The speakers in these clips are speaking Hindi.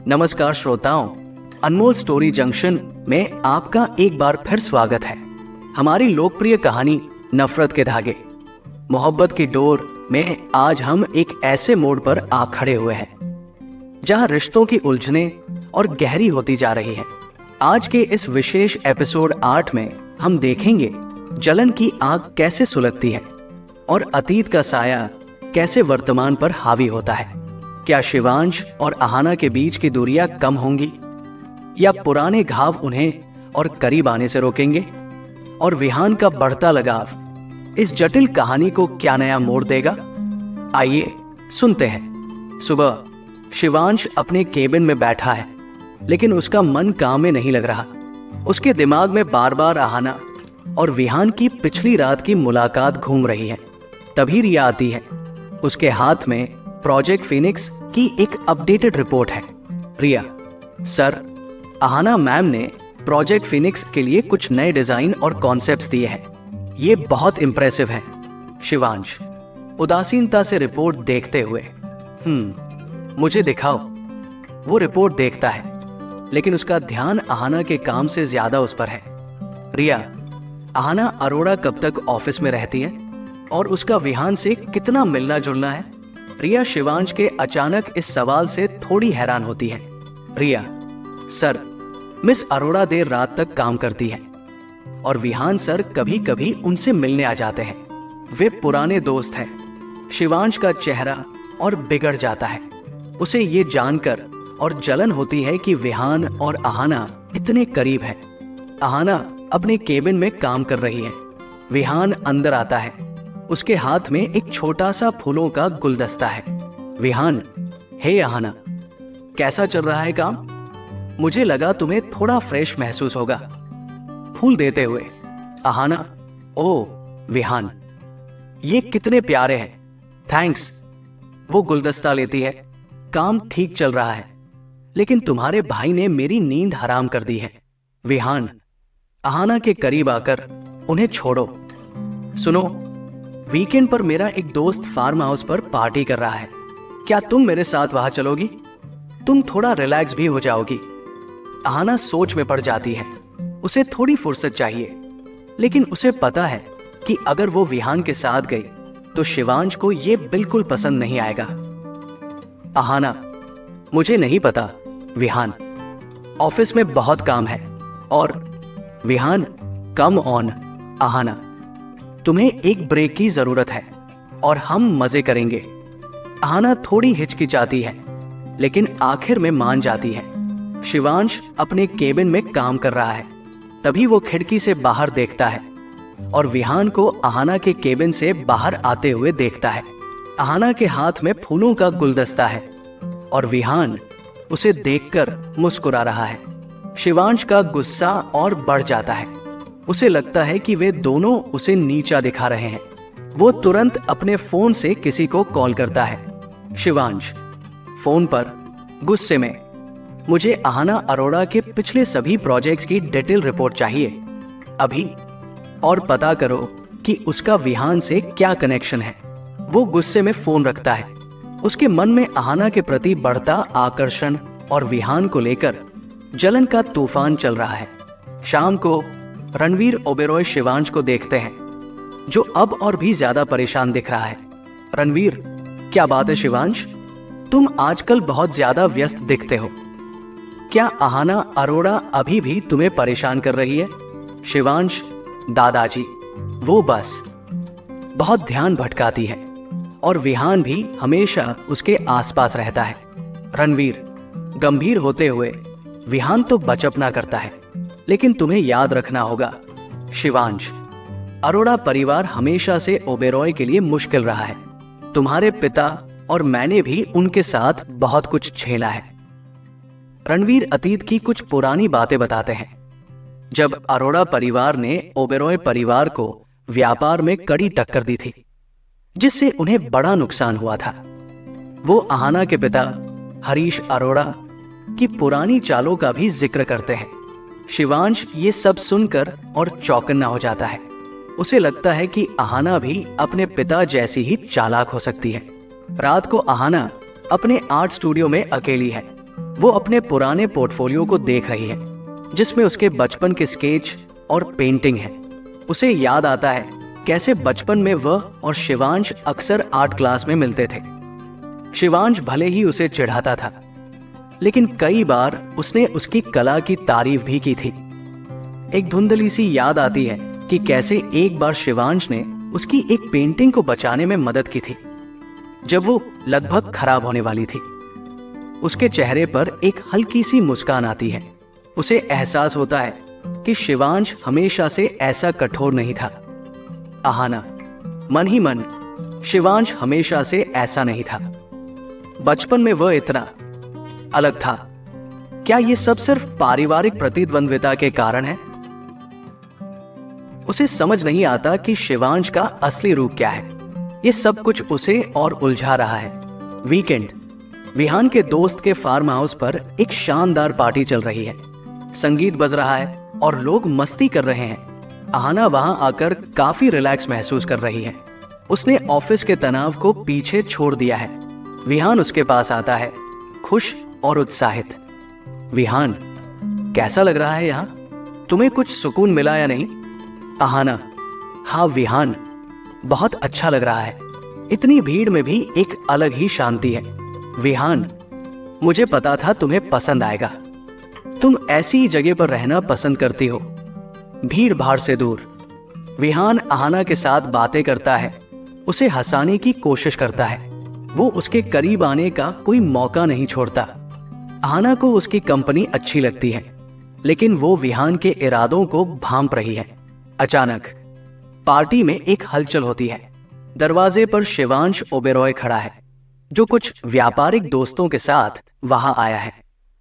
नमस्कार श्रोताओं, अनमोल स्टोरी जंक्शन में आपका एक बार फिर स्वागत है। हमारी लोकप्रिय कहानी नफरत के धागे, मोहब्बत की डोर में आज हम एक ऐसे मोड़ पर आ खड़े हुए हैं जहां रिश्तों की उलझनें और गहरी होती जा रही हैं। आज के इस विशेष एपिसोड 8 में हम देखेंगे जलन की आग कैसे सुलगती है और अतीत का साया कैसे वर्तमान पर हावी होता है। क्या शिवांश और अहाना के बीच की दूरियां कम होंगी या पुराने घाव उन्हें और करीब आने से रोकेंगे? और विहान का बढ़ता लगाव इस जटिल कहानी को क्या नया मोड़ देगा? आइए सुनते हैं। सुबह शिवांश अपने केबिन में बैठा है, लेकिन उसका मन काम में नहीं लग रहा। उसके दिमाग में बार बार अहाना और विहान की पिछली रात की मुलाकात घूम रही है। तभी रिया आती है। उसके हाथ में प्रोजेक्ट फिनिक्स की एक अपडेटेड रिपोर्ट है। रिया, सर, अहाना मैम ने प्रोजेक्ट फिनिक्स के लिए कुछ नए डिजाइन और कॉन्सेप्ट्स दिए हैं। ये बहुत इंप्रेसिव है। शिवांश उदासीनता से रिपोर्ट देखते हुए, मुझे दिखाओ। वो रिपोर्ट देखता है, लेकिन उसका ध्यान अहाना के काम से ज्यादा उस पर है। रिया, अहाना अरोड़ा कब तक ऑफिस में रहती है और उसका विहान से कितना मिलना जुलना है? रिया शिवांश के अचानक इस सवाल से थोड़ी हैरान होती है। रिया, सर, मिस अरोड़ा देर रात तक काम करती है और विहान सर कभी कभी उनसे मिलने आ जाते हैं। वे पुराने दोस्त हैं। शिवांश का चेहरा और बिगड़ जाता है। उसे ये जानकर और जलन होती है कि विहान और अहाना इतने करीब हैं। अहाना अपने केबिन में काम कर रही है। विहान अंदर आता है। उसके हाथ में एक छोटा सा फूलों का गुलदस्ता है। विहान, हे अहाना, कैसा चल रहा है काम? मुझे लगा तुम्हें थोड़ा फ्रेश महसूस होगा। फूल देते हुए अहाना, ओ विहान, ये कितने प्यारे हैं, थैंक्स। वो गुलदस्ता लेती है। काम ठीक चल रहा है, लेकिन तुम्हारे भाई ने मेरी नींद हराम कर दी है। विहान अहाना के करीब आकर, उन्हें छोड़ो। सुनो, वीकेंड पर मेरा एक दोस्त फार्म हाउस पर पार्टी कर रहा है। क्या तुम मेरे साथ वहां चलोगी? तुम थोड़ा रिलैक्स भी हो जाओगी। अहाना सोच में पड़ जाती है। उसे थोड़ी फुर्सत चाहिए, लेकिन उसे पता है कि अगर वो विहान के साथ गई तो शिवांश को यह बिल्कुल पसंद नहीं आएगा। अहाना, मुझे नहीं पता विहान, ऑफिस में बहुत काम है। और विहान, कम ऑन अहाना, तुम्हें एक ब्रेक की जरूरत है और हम मजे करेंगे। अहाना थोड़ी हिचकिचाती है, लेकिन आखिर में मान जाती है। शिवांश अपने केबिन में काम कर रहा है। तभी वो खिड़की से बाहर देखता है और विहान को अहाना के केबिन से बाहर आते हुए देखता है। अहाना के हाथ में फूलों का गुलदस्ता है और विहान उसे देखकर मुस्कुरा रहा है। शिवांश का गुस्सा और बढ़ जाता है। उसे लगता है कि वे दोनों उसे नीचा दिखा रहे हैं। वो तुरंत अपने फोन से किसी को कॉल करता है। शिवांश फोन पर गुस्से में, मुझे अहाना अरोड़ा के पिछले सभी प्रोजेक्ट्स की डिटेल रिपोर्ट चाहिए अभी, और पता करो कि उसका विहान से क्या कनेक्शन है। वो गुस्से में फोन रखता है। उसके मन में अहाना के प्रति बढ़ता आकर्षण और विहान को लेकर जलन का तूफान चल रहा है। शाम को रणवीर ओबेरॉय शिवांश को देखते हैं, जो अब और भी ज्यादा परेशान दिख रहा है। रणवीर, क्या बात है शिवांश, तुम आजकल बहुत ज्यादा व्यस्त दिखते हो। क्या अहाना अरोड़ा अभी भी तुम्हें परेशान कर रही है? शिवांश, दादाजी, वो बस बहुत ध्यान भटकाती है और विहान भी हमेशा उसके आसपास रहता है। रणवीर गंभीर होते हुए, विहान तो बचपना करता है, लेकिन तुम्हें याद रखना होगा। शिवांश, अरोड़ा परिवार हमेशा से ओबेरॉय के लिए मुश्किल रहा है। तुम्हारे पिता और मैंने भी उनके साथ बहुत कुछ झेला है। रणवीर अतीत की कुछ पुरानी बातें बताते हैं, जब अरोड़ा परिवार ने ओबेरॉय परिवार को व्यापार में कड़ी टक्कर दी थी, जिससे उन्हें बड़ा नुकसान हुआ था। वो अहाना के पिता हरीश अरोड़ा की पुरानी चालों का भी जिक्र करते हैं। शिवांश ये सब सुनकर और चौकन्ना हो जाता है। उसे लगता है कि अहाना भी अपने पिता जैसी ही चालाक हो सकती है। रात को अहाना अपने आर्ट स्टूडियो में अकेली है। वो अपने पुराने पोर्टफोलियो को देख रही है जिसमें उसके बचपन के स्केच और पेंटिंग है। उसे याद आता है कैसे बचपन में वह और शिवांश अक्सर आर्ट क्लास में मिलते थे। शिवांश भले ही उसे चिढ़ाता था, लेकिन कई बार उसने उसकी कला की तारीफ भी की थी। एक धुंधली सी याद आती है कि कैसे एक बार शिवांश ने उसकी एक पेंटिंग को बचाने में मदद की थी जब वो लगभग खराब होने वाली थी। उसके चेहरे पर एक हल्की सी मुस्कान आती है। उसे एहसास होता है कि शिवांश हमेशा से ऐसा कठोर नहीं था। आहाना, मन ही मन, शिवांश हमेशा से ऐसा नहीं था। बचपन में वह इतना अलग था। क्या ये सब सिर्फ पारिवारिक प्रतिद्वंद्विता के कारण है? उसे समझ नहीं आता कि शिवांश का असली रूप क्या है। ये सब कुछ उसे और उलझा रहा है। वीकेंड, विहान के दोस्त के फार्म हाउस पर एक शानदार पार्टी चल रही है। संगीत बज रहा है और लोग मस्ती कर रहे हैं। आहाना वहां आकर काफी रिलैक्स महसूस कर रही है। उसने ऑफिस के तनाव को पीछे छोड़ दिया है। विहान उसके पास आता है, खुश और उत्साहित। विहान, कैसा लग रहा है यहाँ? तुम्हें कुछ सुकून मिला या नहीं? आहाना, हाँ विहान, बहुत अच्छा लग रहा है। इतनी भीड़ में भी एक अलग ही शांति है। विहान, मुझे पता था तुम्हें पसंद आएगा। तुम ऐसी जगह पर रहना पसंद करती हो, भीड़ भाड़ से दूर। विहान आहाना के साथ बातें करता है, उसे हंसाने की कोशिश करता है। वो उसके करीब आने का कोई मौका नहीं छोड़ता। आहाना को उसकी कंपनी अच्छी लगती है, लेकिन वो विहान के इरादों को भांप रही है। अचानक पार्टी में एक हलचल होती है। दरवाजे पर शिवांश ओबेरॉय खड़ा है, जो कुछ व्यापारिक दोस्तों के साथ वहां आया है।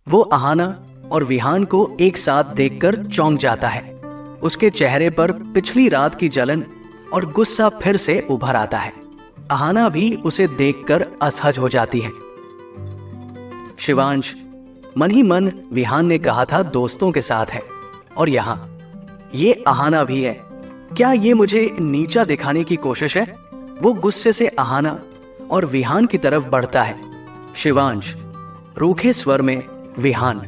वो आहाना और विहान को एक साथ देखकर चौंक जाता है। उसके चेहरे पर पिछली रात की जलन और गुस्सा फिर से उभर आता है। आहाना भी उसे देखकर असहज हो जाती है। शिवांश, मन ही मन विहान ने कहा था दोस्तों के साथ है, और यहां ये आहाना भी है। क्या ये मुझे नीचा दिखाने की कोशिश है? वो गुस्से से आहाना और विहान की तरफ बढ़ता है। शिवांश, रूखे स्वर में, विहान,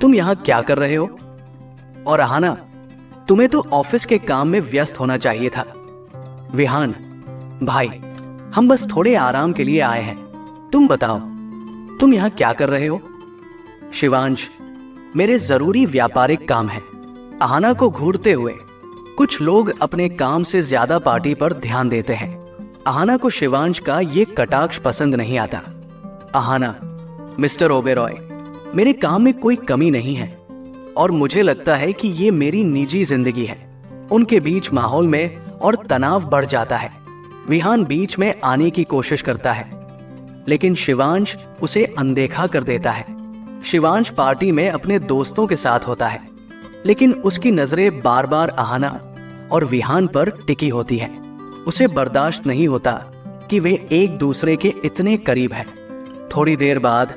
तुम यहां क्या कर रहे हो? और आहाना, तुम्हें तो ऑफिस के काम में व्यस्त होना चाहिए था। विहान, भाई, हम बस थोड़े आराम के लिए आए हैं। तुम बताओ, तुम यहां क्या कर रहे हो? शिवांश, मेरे जरूरी व्यापारिक काम है। आहाना को घूरते हुए, कुछ लोग अपने काम से ज्यादा पार्टी पर ध्यान देते हैं। आहाना को शिवांश का ये कटाक्ष पसंद नहीं आता। आहाना, मिस्टर ओबेरॉय, मेरे काम में कोई कमी नहीं है, और मुझे लगता है कि ये मेरी निजी जिंदगी है। उनके बीच माहौल में और तनाव बढ़ जाता है। विहान बीच में आने की कोशिश करता है, लेकिन शिवांश उसे अनदेखा कर देता है। शिवांश पार्टी में अपने दोस्तों के साथ होता है, लेकिन उसकी नजरें बार बार आहाना और विहान पर टिकी होती है। उसे बर्दाश्त नहीं होता कि वे एक दूसरे के इतने करीब हैं। थोड़ी देर बाद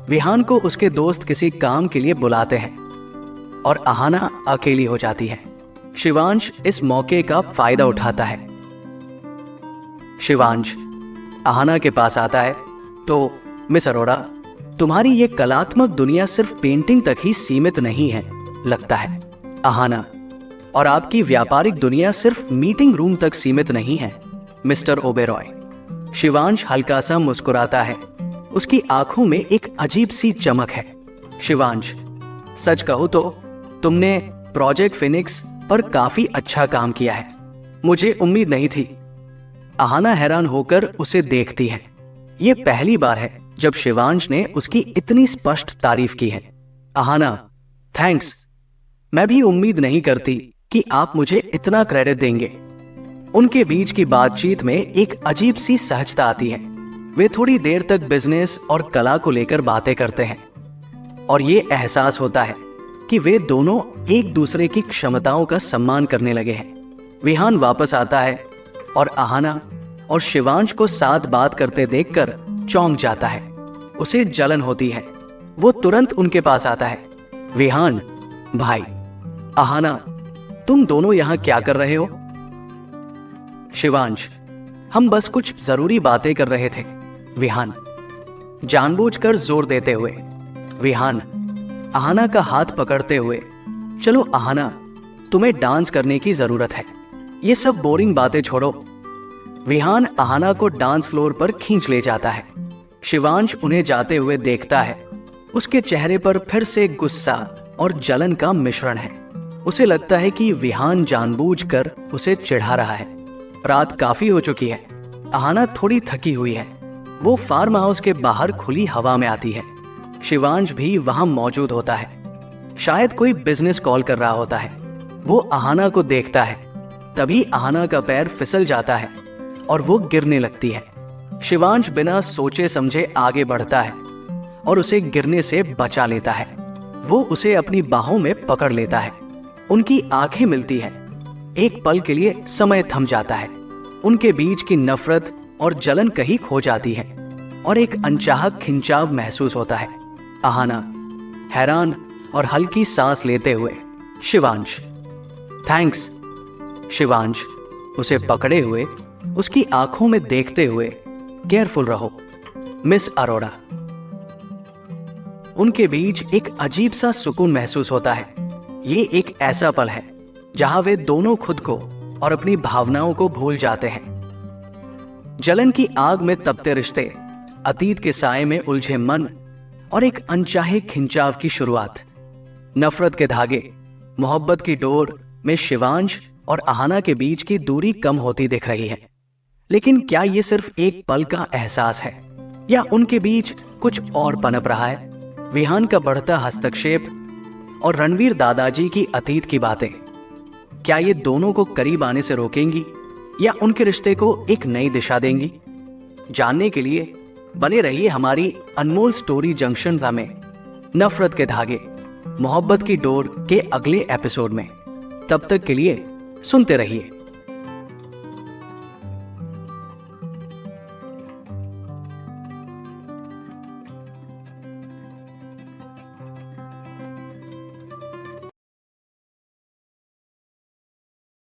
विहान को उसके दोस्त किसी काम के लिए बुलाते हैं और आहाना अकेली हो जाती है। शिवांश इस मौके का फायदा उठाता है। शिवांश आहाना के पास आता है, तो मिस अरोड़ा, तुम्हारी ये कलात्मक दुनिया सिर्फ पेंटिंग तक ही सीमित नहीं है, लगता है। आहाना, और आपकी व्यापारिक दुनिया सिर्फ मीटिंग रूम तक सीमित नहीं है, मिस्टर ओबेरॉय। शिवांश हल्का सा मुस्कुराता है। उसकी आंखों में एक अजीब सी चमक है। शिवांश, सच कहो तो तुमने प्रोजेक्ट फिनिक्स पर काफी अच्छा काम किया है। मुझे उम्मीद नहीं थी। आहाना हैरान होकर उसे देखती है। यह पहली बार है जब शिवांश ने उसकी इतनी स्पष्ट तारीफ की है। आहाना, थैंक्स। मैं भी उम्मीद नहीं करती कि आप मुझे इतना क्रेडिट देंगे। उनके बीच की बातचीत में एक अजीब सी सहजता आती है। वे थोड़ी देर तक बिजनेस और कला को लेकर बातें करते हैं, और ये एहसास होता है कि वे दोनों एक दूसरे की क्षमताओं का सम्मान करने लगे हैं। विहान वापस आता है और आहाना और शिवांश को साथ बात करते देखकर चौंक जाता है। उसे जलन होती है। वो तुरंत उनके पास आता है। विहान, भाई, आहाना, तुम दोनों यहां क्या कर रहे हो? शिवांश, हम बस कुछ जरूरी बातें कर रहे थे। विहान, जानबूझकर जोर देते हुए, विहान अहाना का हाथ पकड़ते हुए, चलो अहाना, तुम्हें डांस करने की जरूरत है, ये सब बोरिंग बातें छोड़ो। विहान अहाना को डांस फ्लोर पर खींच ले जाता है। शिवांश उन्हें जाते हुए देखता है। उसके चेहरे पर फिर से गुस्सा और जलन का मिश्रण है। उसे लगता है कि विहान जानबूझकर उसे चिढ़ा रहा है। रात काफी हो चुकी है। अहाना थोड़ी थकी हुई है। वो फार्म हाउस के बाहर खुली हवा में आती है। शिवांश भी वहां मौजूद होता है। शायद कोई बिजनेस कॉल कर रहा होता है। वो अहाना को देखता है। तभी अहाना का पैर फिसल जाता है और वो गिरने लगती है। शिवांश बिना सोचे समझे आगे बढ़ता है और उसे गिरने से बचा लेता है। वो उसे अपनी बाहों में पकड़ लेता है। उनकी आंखें मिलती हैं। एक पल के लिए समय थम जाता है। उनके बीच की नफरत और जलन कहीं खो जाती है और एक अनचाहा खिंचाव महसूस होता है। अहाना हैरान और हल्की सांस लेते हुए, शिवांश, थैंक्स। शिवांश उसे पकड़े हुए, उसकी आंखों में देखते हुए, केयरफुल रहो मिस अरोड़ा। उनके बीच एक अजीब सा सुकून महसूस होता है। ये एक ऐसा पल है जहां वे दोनों खुद को और अपनी भावनाओं को भूल जाते हैं। जलन की आग में तपते रिश्ते, अतीत के साए में उलझे मन और एक अनचाहे खिंचाव की शुरुआत। नफरत के धागे, मोहब्बत की डोर में शिवांश और अहाना के बीच की दूरी कम होती दिख रही है। लेकिन क्या ये सिर्फ एक पल का एहसास है या उनके बीच कुछ और पनप रहा है? विहान का बढ़ता हस्तक्षेप और रणवीर दादाजी की अतीत की बातें, क्या ये दोनों को करीब आने से रोकेंगी या उनके रिश्ते को एक नई दिशा देंगी? जानने के लिए बने रहिए हमारी अनमोल स्टोरी जंक्शन में नफरत के धागे, मोहब्बत की डोर के अगले एपिसोड में। तब तक के लिए सुनते रहिए